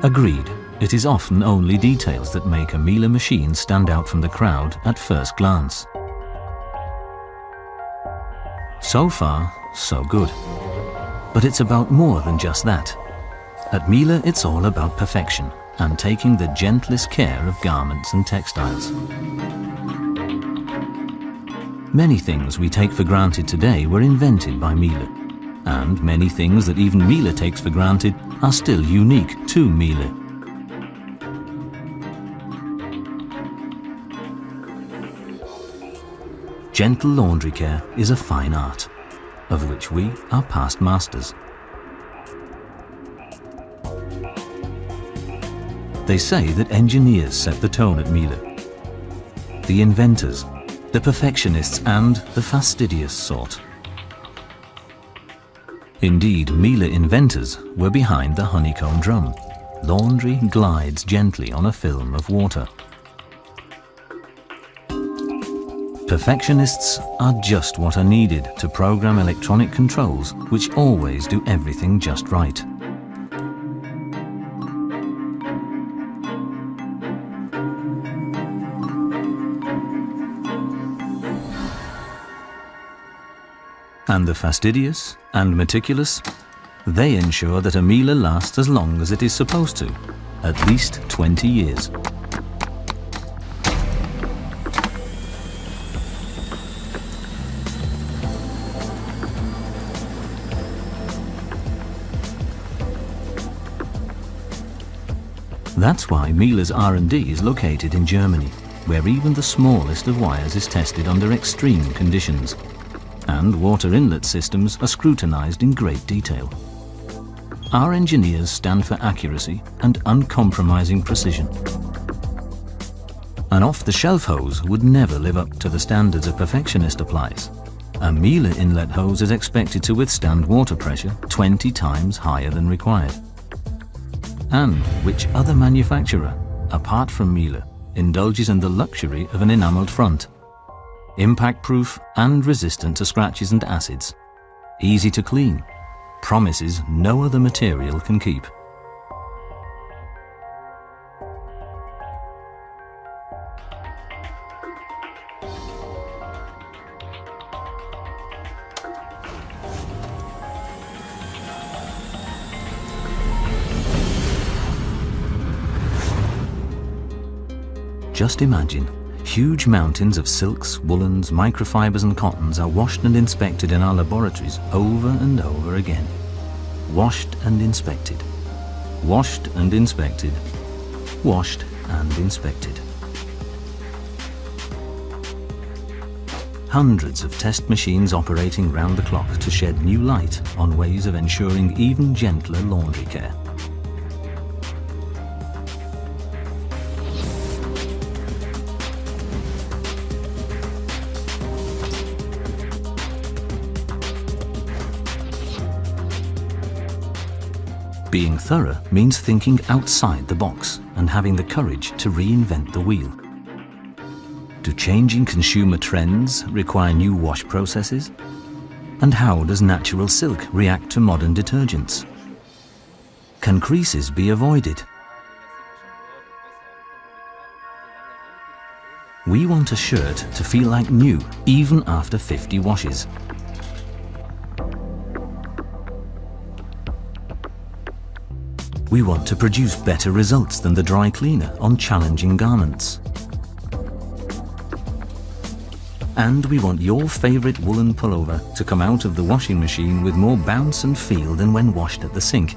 Agreed, it is often only details that make a Miele machine stand out from the crowd at first glance. So far, so good. But it's about more than just that. At Miele, it's all about perfection and taking the gentlest care of garments and textiles. Many things we take for granted today were invented by Miele, and many things that even Miele takes for granted are still unique to Miele. Gentle laundry care is a fine art, of which we are past masters. They say that engineers set the tone at Miele. The inventors, the perfectionists and the fastidious sort. Indeed, Miele inventors were behind the honeycomb drum. Laundry glides gently on a film of water. Perfectionists are just what are needed to program electronic controls which always do everything just right. And the fastidious and meticulous, they ensure that a Miele lasts as long as it is supposed to, at least 20 years. That's why Miele's R&D is located in Germany, where even the smallest of wires is tested under extreme conditions, and water inlet systems are scrutinized in great detail. Our engineers stand for accuracy and uncompromising precision. An off-the-shelf hose would never live up to the standards a perfectionist applies. A Miele inlet hose is expected to withstand water pressure 20 times higher than required. And which other manufacturer, apart from Miele, indulges in the luxury of an enameled front? Impact-proof and resistant to scratches and acids. Easy to clean. Promises no other material can keep. Just imagine, huge mountains of silks, woolens, microfibers and cottons are washed and inspected in our laboratories over and over again. Washed and inspected. Washed and inspected. Washed and inspected. Hundreds of test machines operating round the clock to shed new light on ways of ensuring even gentler laundry care. Being thorough means thinking outside the box and having the courage to reinvent the wheel. Do changing consumer trends require new wash processes? And how does natural silk react to modern detergents? Can creases be avoided? We want a shirt to feel like new even after 50 washes. We want to produce better results than the dry cleaner on challenging garments. And we want your favorite woolen pullover to come out of the washing machine with more bounce and feel than when washed at the sink.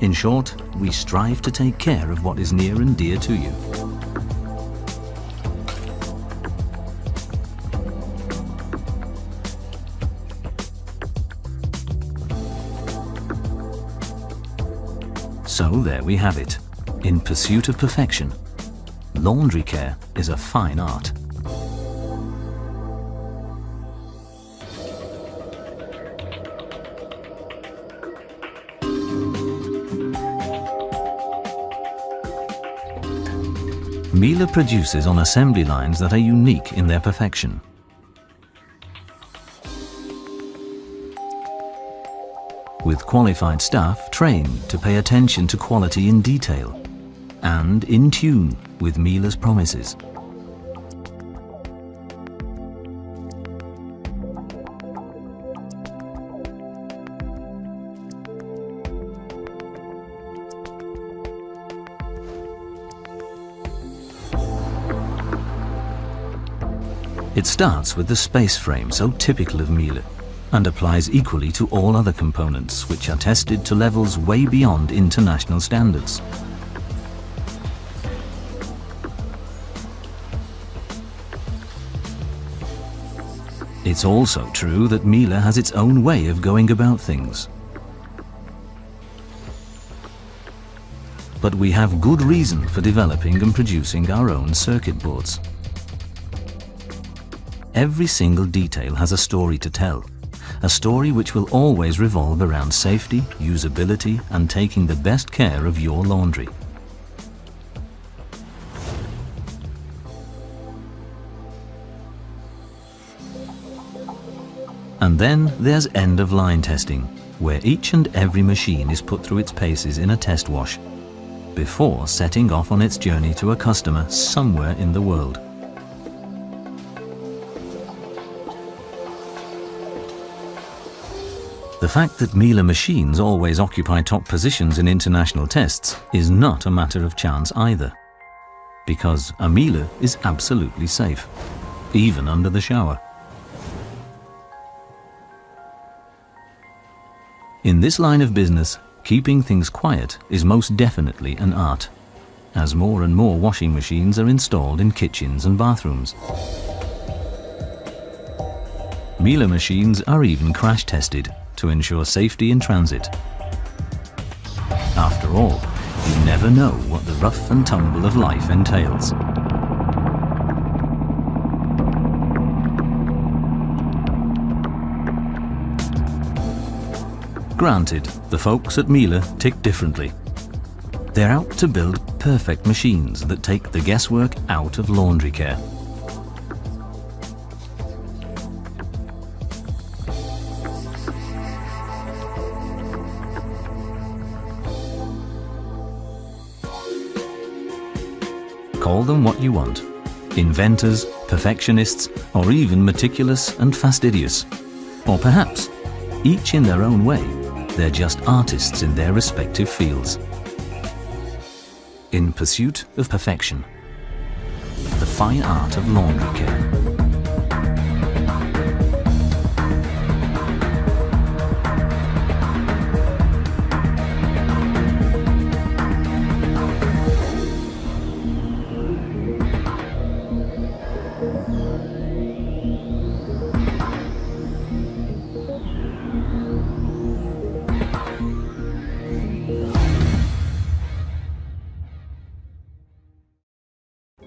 In short, we strive to take care of what is near and dear to you. So there we have it. In pursuit of perfection, laundry care is a fine art. Miele produces on assembly lines that are unique in their perfection. with qualified staff trained to pay attention to quality in detail and in tune with Miele's promises. It starts with the space frame so typical of Miele and applies equally to all other components, which are tested to levels way beyond international standards. It's also true that Miele has its own way of going about things. But we have good reason for developing and producing our own circuit boards. Every single detail has a story to tell, a story which will always revolve around safety, usability, and taking the best care of your laundry. And then there's end-of-line testing, where each and every machine is put through its paces in a test wash, before setting off on its journey to a customer somewhere in the world. The fact that Miele machines always occupy top positions in international tests is not a matter of chance either, because a Miele is absolutely safe, even under the shower. In this line of business, keeping things quiet is most definitely an art, as more and more washing machines are installed in kitchens and bathrooms. Miele machines are even crash tested to ensure safety in transit. After all, you never know what the rough and tumble of life entails. Granted, the folks at Miele tick differently. They're out to build perfect machines that take the guesswork out of laundry care. Call them what you want, inventors, perfectionists, or even meticulous and fastidious. Or perhaps, each in their own way, they're just artists in their respective fields. In pursuit of perfection, the fine art of laundry care.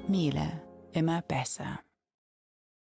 Miele, immer besser.